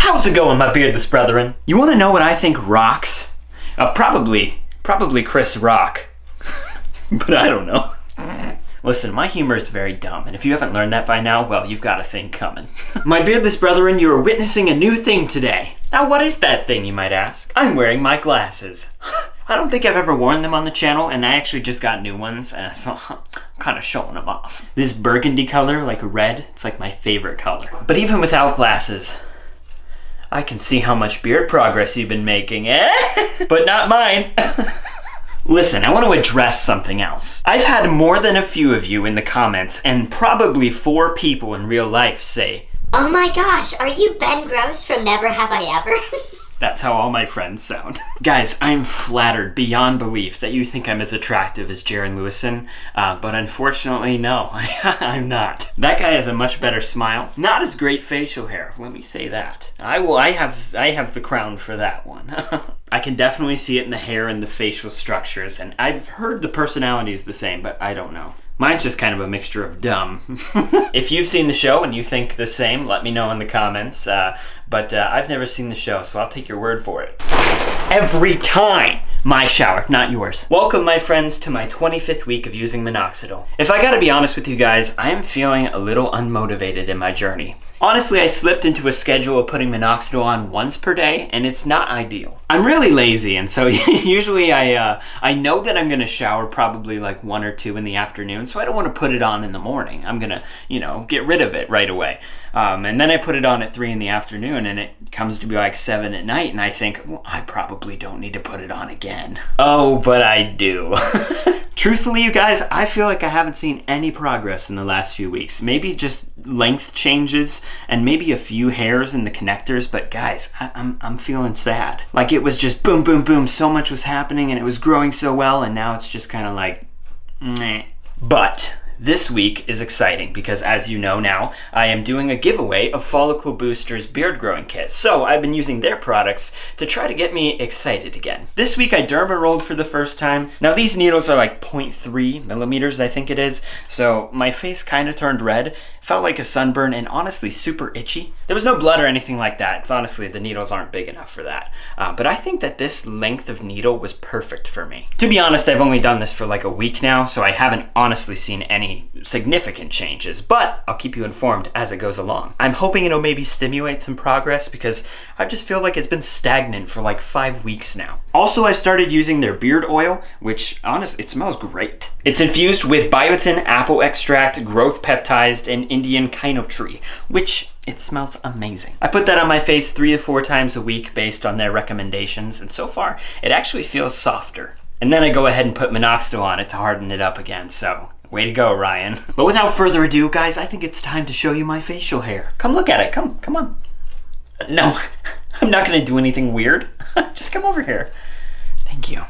How's it going, my beardless brethren? You want to know what I think rocks? Probably Chris Rock. But I don't know. Listen, my humor is very dumb, and if you haven't learned that by now, well, you've got a thing coming. My beardless brethren, you are witnessing a new thing today. Now, what is that thing, you might ask? I'm wearing my glasses. I don't think I've ever worn them on the channel, and I actually just got new ones, and so I'm kind of showing them off. This burgundy color, like red, it's like my favorite color. But even without glasses, I can see how much beard progress you've been making, eh? But not mine. Listen, I want to address something else. I've had more than a few of you in the comments, and probably 4 people in real life say, "Oh my gosh, are you Ben Gross from Never Have I Ever?" That's how all my friends sound. Guys, I'm flattered beyond belief that you think I'm as attractive as Jaron Lewison, but unfortunately, no, I'm not. That guy has a much better smile, not as great facial hair, let me say that. I have the crown for that one. I can definitely see it in the hair and the facial structures, and I've heard the personality is the same, but I don't know. Mine's just kind of a mixture of dumb. If you've seen the show and you think the same, let me know in the comments. But I've never seen the show, so I'll take your word for it. Every time! My shower, not yours. Welcome, my friends, to my 25th week of using MINOXIDIL. If I gotta be honest with you guys, I am feeling a little unmotivated in my journey. Honestly, I slipped into a schedule of putting MINOXIDIL on once per day, and it's not ideal. I'm really lazy, and so usually I know that I'm gonna shower probably like 1 or 2 in the afternoon, so I don't want to put it on in the morning. I'm gonna, get rid of it right away. And then I put it on at 3 in the afternoon, and it comes to be like 7 at night, and I think, well, I probably don't need to put it on again. Oh, but I do. Truthfully, you guys, I feel like I haven't seen any progress in the last few weeks. Maybe just length changes and maybe a few hairs in the connectors, but guys, I'm feeling sad. Like it was just boom, boom, boom, so much was happening and it was growing so well, and now it's just kind of like, meh. But this week is exciting because, as you know now, I am doing a giveaway of Follicle Boosters beard growing kit. So I've been using their products to try to get me excited again. This week I derma rolled for the first time. Now these needles are like 0.3 millimeters, I think it is. So my face kind of turned red, felt like a sunburn, and honestly super itchy. There was no blood or anything like that. It's honestly, the needles aren't big enough for that. But I think that this length of needle was perfect for me. To be honest, I've only done this for like a week now, so I haven't honestly seen any significant changes, but I'll keep you informed as it goes along. I'm hoping it'll maybe stimulate some progress because I just feel like it's been stagnant for like 5 weeks now. Also, I started using their beard oil, which honestly, it smells great. It's infused with biotin, apple extract, growth peptides, and Indian kino tree, which it smells amazing. I put that on my face 3 to 4 times a week based on their recommendations, and so far, it actually feels softer. And then I go ahead and put MINOXIDIL on it to harden it up again, so way to go, Ryan. But without further ado, guys, I think it's time to show you my facial hair. Come look at it, come on. No, I'm not gonna do anything weird. Just come over here. Thank you.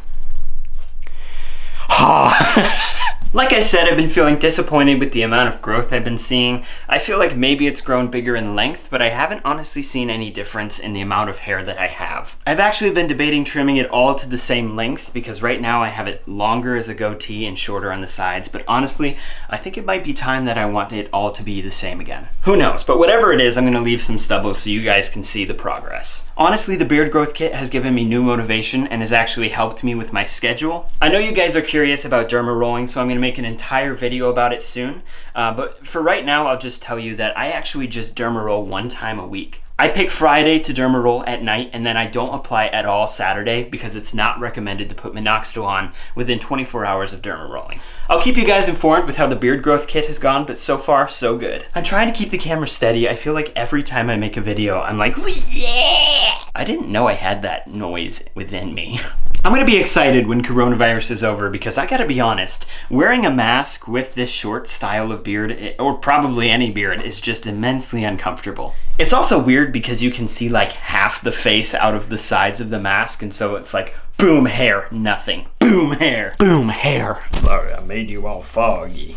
Like I said, I've been feeling disappointed with the amount of growth I've been seeing. I feel like maybe it's grown bigger in length, but I haven't honestly seen any difference in the amount of hair that I have. I've actually been debating trimming it all to the same length because right now I have it longer as a goatee and shorter on the sides, but honestly, I think it might be time that I want it all to be the same again. Who knows, but whatever it is, I'm gonna leave some stubble so you guys can see the progress. Honestly, the beard growth kit has given me new motivation and has actually helped me with my schedule. I know you guys are curious about derma rolling, so I'm gonna make an entire video about it soon. But for right now, I'll just tell you that I actually just derma roll 1 time a week. I pick Friday to derma roll at night, and then I don't apply at all Saturday because it's not recommended to put MINOXIDIL on within 24 hours of derma rolling. I'll keep you guys informed with how the beard growth kit has gone, but so far, so good. I'm trying to keep the camera steady. I feel like every time I make a video, I'm like, yeah! I didn't know I had that noise within me. I'm gonna be excited when coronavirus is over because I gotta be honest, wearing a mask with this short style of beard, or probably any beard, is just immensely uncomfortable. It's also weird because you can see like half the face out of the sides of the mask, and so it's like, boom, hair, nothing. Boom, hair. Boom, hair. Sorry, I made you all foggy.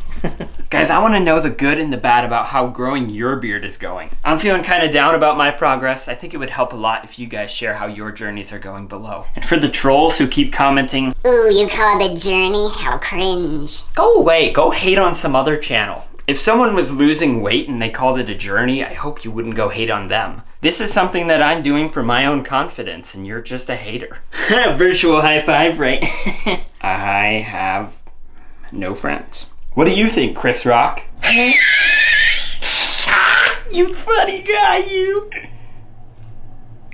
Guys, I want to know the good and the bad about how growing your beard is going. I'm feeling kind of down about my progress. I think it would help a lot if you guys share how your journeys are going below. And for the trolls who keep commenting, "Ooh, you call it a journey? How cringe." Go away, go hate on some other channel. If someone was losing weight and they called it a journey, I hope you wouldn't go hate on them. This is something that I'm doing for my own confidence, and you're just a hater. Virtual high five, right? I have no friends. What do you think, Chris Rock? You funny guy, you.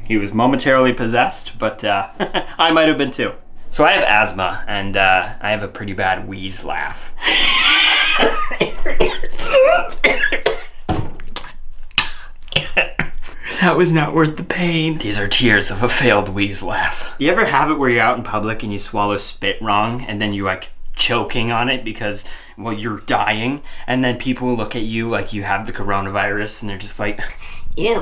He was momentarily possessed, but I might have been too. So I have asthma, and I have a pretty bad wheeze laugh. That was not worth the pain. These are tears of a failed wheeze laugh. You ever have it where you're out in public and you swallow spit wrong, and then you like choking on it because, well, you're dying, and then people look at you like you have the coronavirus, and they're just like, Ew,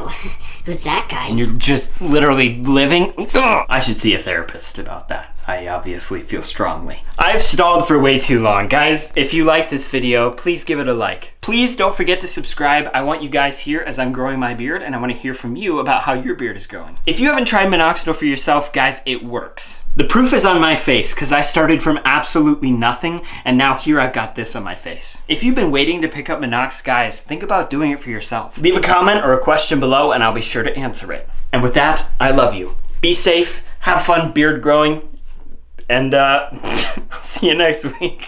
who's that guy? and you're just literally living. Ugh. I should see a therapist about that. I obviously feel strongly. I've stalled for way too long. Guys, if you like this video, please give it a like. Please don't forget to subscribe. I want you guys here as I'm growing my beard, and I want to hear from you about how your beard is going. If you haven't tried minoxidil for yourself, guys, it works. The proof is on my face, because I started from absolutely nothing, and now here I've got this on my face. If you've been waiting to pick up Minox, guys, think about doing it for yourself. Leave a comment or a question below, and I'll be sure to answer it. And with that, I love you. Be safe, have fun beard growing, and see you next week.